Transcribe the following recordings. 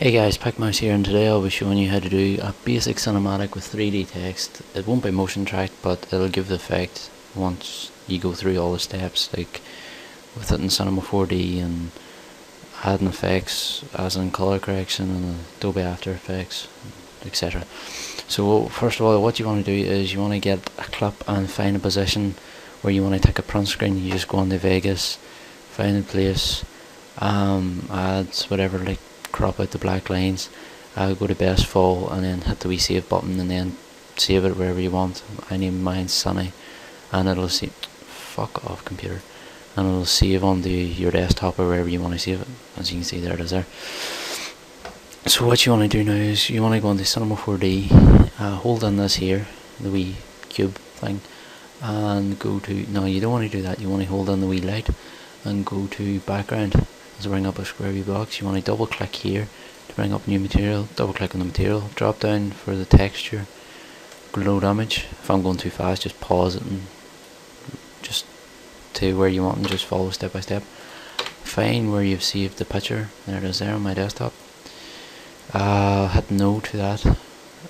Hey guys, Mouse here, and today I'll be showing you how to do a basic cinematic with 3D text. It won't be motion tracked, but it'll give the effect once you go through all the steps, like with it in Cinema 4D and adding effects as in color correction and Adobe After Effects, etc. So first of all, what you want to do is you want to get a clip and find a position where you want to take a print screen. You just go into Vegas, find a place, add whatever, like crop out the black lines, go to best full and then hit the wee save button and then save it wherever you want. I name mine Sunny, and it'll see, fuck off computer, and it'll save onto your desktop or wherever you want to save it. As you can see, there it is there. So what you want to do now is you want to go into Cinema 4D, hold in this here, the wee cube thing, and go to, no, you don't want to do that, you want to hold in the wee light and go to background. To bring up a square wee box, you want to double click here to bring up new material, double click on the material, drop down for the texture, load image. If I'm going too fast, just pause it and just to where you want and just follow step by step. Find where you've saved the picture, there it is there on my desktop. Hit no to that,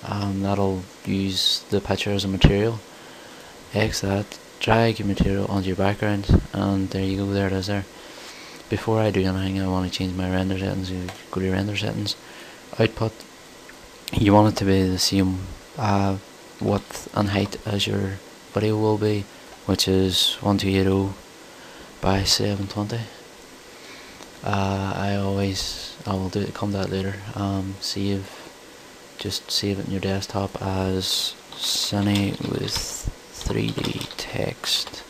that'll use the picture as a material. X that, drag your material onto your background, and there you go, there it is there. Before I do anything, I want to change my render settings. You go to render settings, output. You want it to be the same width and height as your video will be, which is 1280 by 720. I will come to that later. Save, just save it in your desktop as Sunny with 3D text.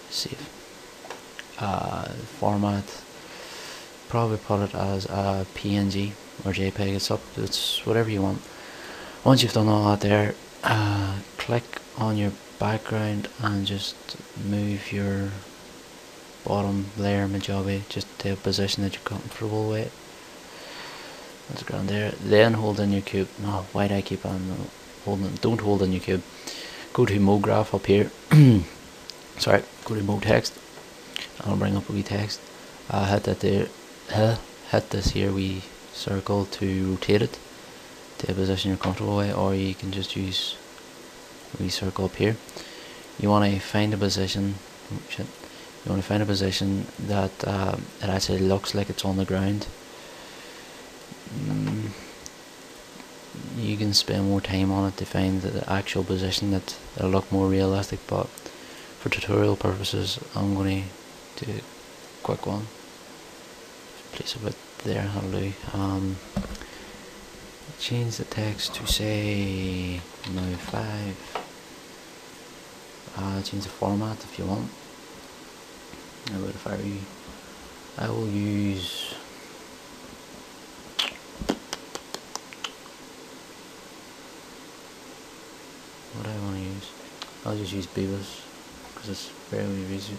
Save. Format, probably put it as a PNG or JPEG. It's whatever you want. Once you've done all that there, click on your background and just move your bottom layer Mojave just to a position that you're comfortable with. That's grand there. Then hold in your cube. No, why do I keep on holding it? Don't hold in your cube. Go to mode graph up here. Sorry, go to mode text. I'll bring up a wee text. Hit that there. Hit this here wee circle to rotate it to a position you're comfortable with, or you can just use a wee circle up here. You want to find a position. Oh shit! You want to find a position that it actually looks like it's on the ground. You can spend more time on it to find the actual position that it'll look more realistic, but for tutorial purposes, I'm going to do a quick one. Place it there, that'll do. Change the text to say now 5. Change the format if you want. I will use what I want to use. I'll just use Beavis because it's very used.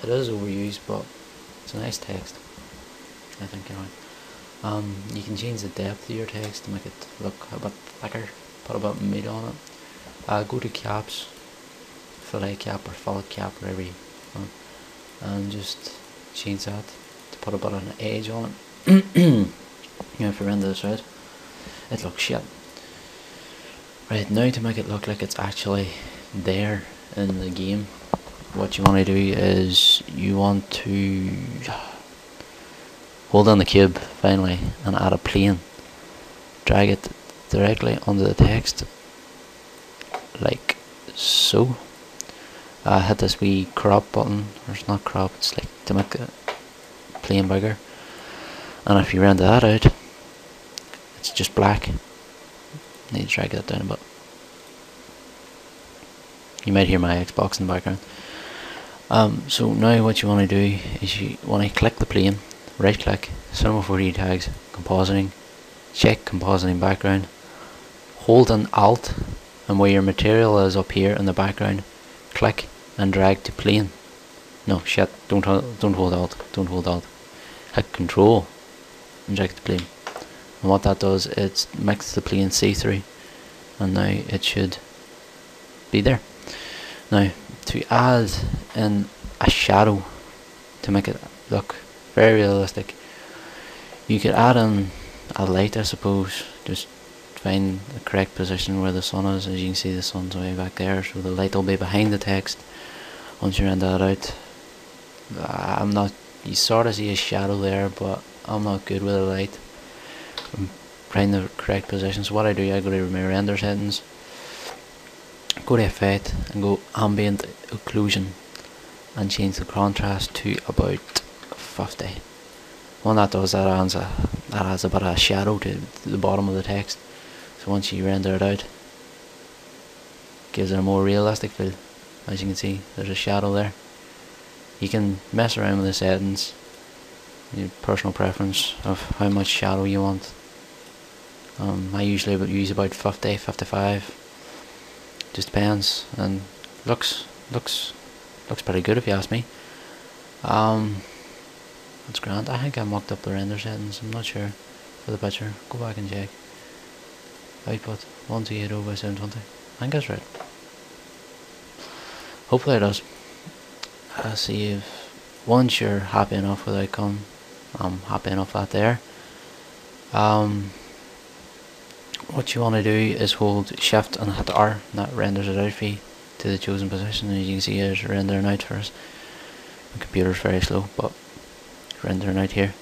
It is overused, but it's a nice text, I think, anyway. You can change the depth of your text to make it look a bit thicker, put a bit of meat on it. Go to caps, fillet cap or fillet cap, whatever you want, and just change that to put a bit of an edge on it. You know, if you render this out, it looks shit. Right, now to make it look like it's actually there in the game, what you want to do is you want to hold on the cube finally and add a plane. Drag it directly onto the text like so. Hit this wee crop button, or it's not crop, it's like to make the plane bigger. And if you render that out, it's just black. Need to drag that down a bit. You might hear my Xbox in the background. So now what you want to do is you want to click the plane, right click, Cinema 4D tags, compositing, check compositing background, hold an Alt, and where your material is up here in the background, click and drag to plane. No shit, don't hold Alt, hit Control and drag to plane. And what that does, it makes the plane see-through, and now it should be there. Now to add in a shadow to make it look very realistic, you could add in a light, I suppose. Just find the correct position where the sun is. As you can see, the sun's way back there, so the light will be behind the text once you render that out. I'm not, you sort of see a shadow there, but I'm not good with the light. I'm find the correct position. So what I do, I go to my render settings, go to effect and go ambient occlusion and change the contrast to about 50. When that does, that adds a bit of a shadow to the bottom of the text. So once you render it out, it gives it a more realistic feel. As you can see, there's a shadow there. You can mess around with the settings, your personal preference of how much shadow you want. I usually use about 50, 55. Just depends, and looks pretty good if you ask me. That's grand. I think I mocked up the render settings. I'm not sure for the picture. Go back and check. Output 1280 by 720. I think that's right. Hopefully it does. See if once you're happy enough with the outcome, I'm happy enough that there. What you want to do is hold shift and hit R, and that renders it out for you to the chosen position. As you can see, it's rendering out for us. My computer's very slow, but it's rendering out here,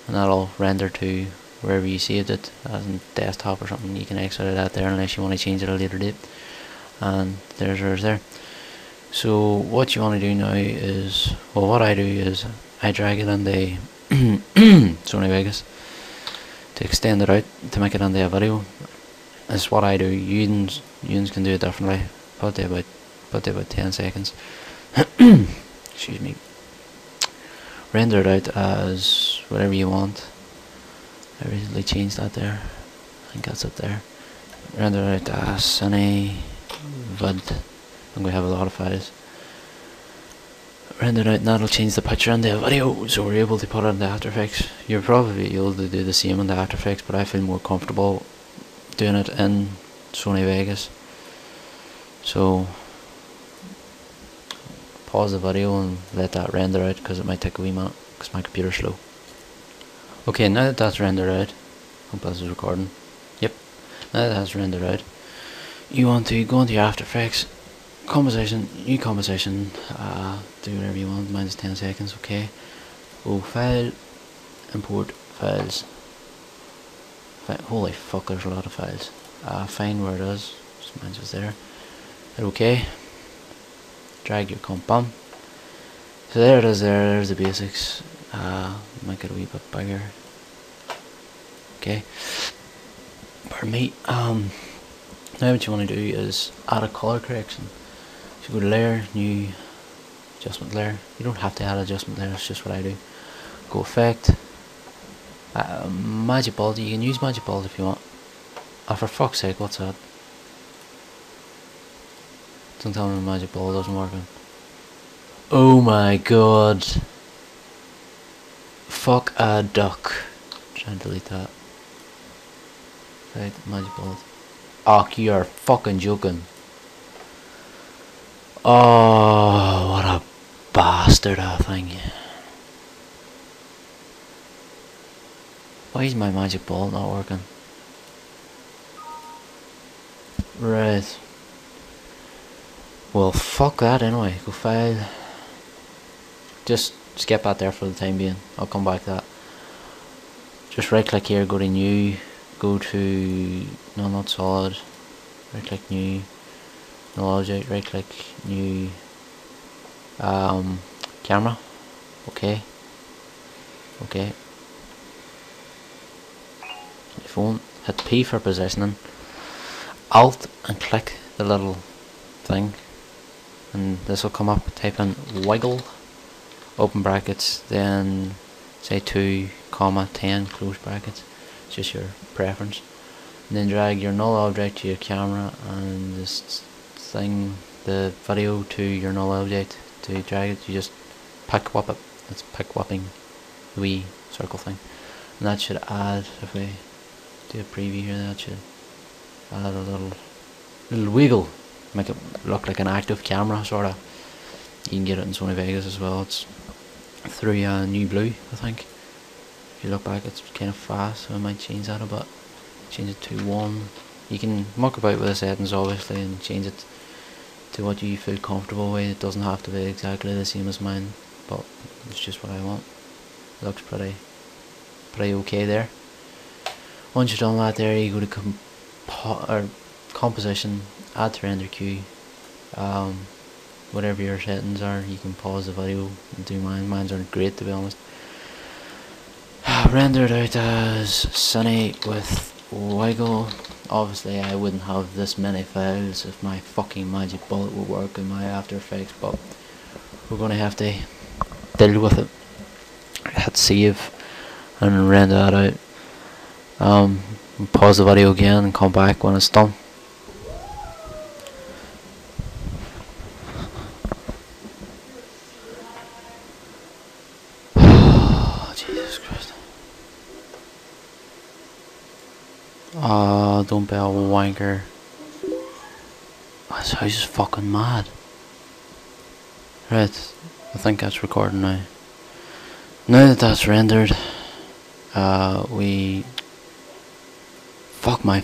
and that'll render to wherever you saved it, as in desktop or something. You can exit it out there unless you want to change it at a later date. And there's ours there. So what you want to do now is, well, what I do is I drag it on the Sony Vegas to extend it out to make it into a video. That's what I do. You can do it differently. Put it about 10 seconds. Excuse me. Render it out as whatever you want. I recently changed that there. I think that's it there. Render it out as any vid. I'm going to have a lot of files. Render it out, and that'll change the picture into a video, so we're able to put it into After Effects. You're probably able to do the same in the After Effects, but I feel more comfortable doing it in Sony Vegas. So pause the video and let that render out, because it might take a wee minute because my computer's slow. Okay, now that that's rendered out, hope this is recording. Yep, now that that's rendered out, you want to go into your After Effects, composition, new composition, do whatever you want, minus 10 seconds, okay. Go file, import files. Holy fuck, there's a lot of files. Find where it is, mine's just there. Hit OK. Drag your comp bum. So there it is there, there's the basics. Make it a wee bit bigger. Okay. Pardon me. Now what you want to do is add a color correction. So go to layer, new, adjustment layer. You don't have to add adjustment layer, it's just what I do. Go effect, magic bullet. You can use magic bullet if you want. Oh, for fuck's sake, what's that? Don't tell me the magic bullet doesn't work. Oh my god. Fuck a duck. Try and delete that. Right, magic bullet. Oh, you are fucking joking. Oh, what a bastard, that thing. Why is my magic ball not working? Right. Well, fuck that anyway. Go file. Just skip that there for the time being. I'll come back to that. Just right click here, go to new, go to, no, not solid. Right click new. No object, right click, new, camera, okay, your phone, hit P for positioning, Alt and click the little thing, and this will come up. Type in wiggle, open brackets, then say 2, 10, close brackets, it's just your preference, and then drag your null object to your camera and just thing, the video to your null object. To drag it, you just pick whip it. It's pick whipping the wee circle thing, and that should add, if we do a preview here, that should add a little wiggle, make it look like an active camera sorta. You can get it in Sony Vegas as well. It's through new blue, I think. If if you look back, it's kind of fast, so I might change that a bit. Change it to 1. You can muck about with the settings obviously and change it to what you feel comfortable with. It doesn't have to be exactly the same as mine, but it's just what I want. It looks pretty okay there. Once you've done that there, you go to composition, add to render queue. Whatever your settings are, you can pause the video and do mine. Mine's aren't great, to be honest. Render it out as Sunny with wiggle. Obviously I wouldn't have this many files if my fucking magic bullet would work in my After Effects, but we're gonna have to deal with it. Hit save and render that out. Pause the video again and come back when it's done. Jesus Christ. Don't be a wanker. This house is fucking mad. Right, I think that's recording now. Now that that's rendered, fuck, my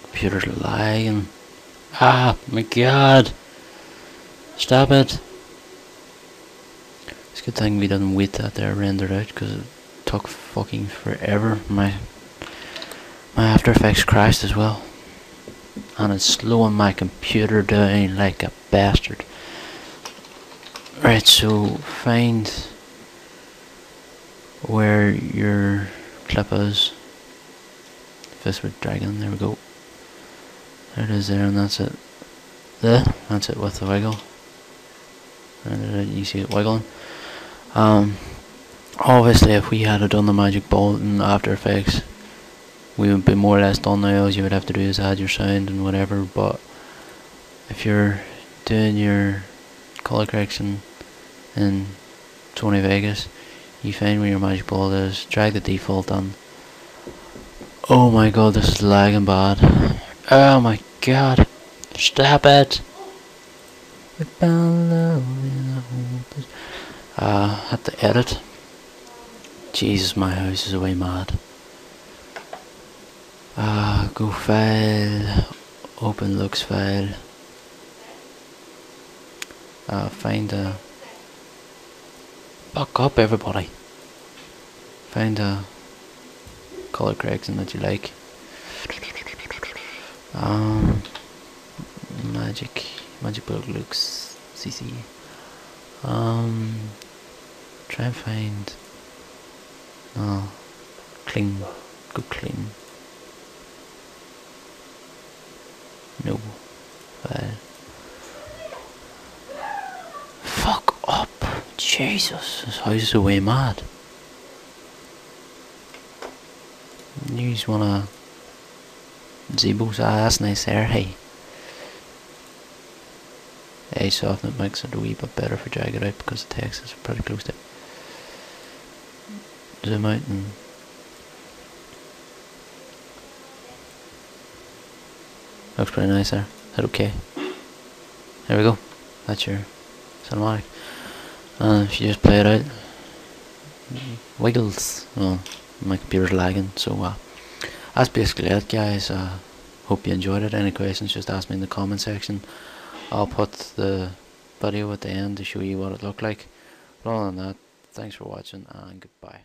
computer's lagging. Ah, my god. Stop it. It's a good thing we didn't wait that there rendered out, because it took fucking forever. My After Effects crashed as well, and it's slowing my computer down like a bastard. Right, so find where your clip is. Fistward dragon, there we go. There it is there, and that's it. There, that's it with the wiggle. And you see it wiggling. Obviously if we had done the magic bullet in After Effects, we would be more or less done now. All you would have to do is add your sound and whatever, but if you're doing your color correction in Sony Vegas, you find where your magic bullet is, drag the default on. Oh my god, this is lagging bad. Oh my god, stop it. Had to edit. Jesus, my house is away mad. Go file, open looks file. Find a... Fuck up everybody. Find a color correction that you like. Magic bullet looks CC. Try and find clean. Go clean. No. Fuck up. Jesus, this house is away mad. You just wanna Zebo's that's nice there, hey. Hey, soften it makes it a wee bit better if we drag it out because the text is pretty close to it. Zoom out and looks pretty nice there. Is that okay? There we go. That's your cinematic. And if you just play it out, wiggles. Well, my computer's lagging, so that's basically it, guys. Hope you enjoyed it. Any questions, just ask me in the comment section. I'll put the video at the end to show you what it looked like. But other than that, thanks for watching and goodbye.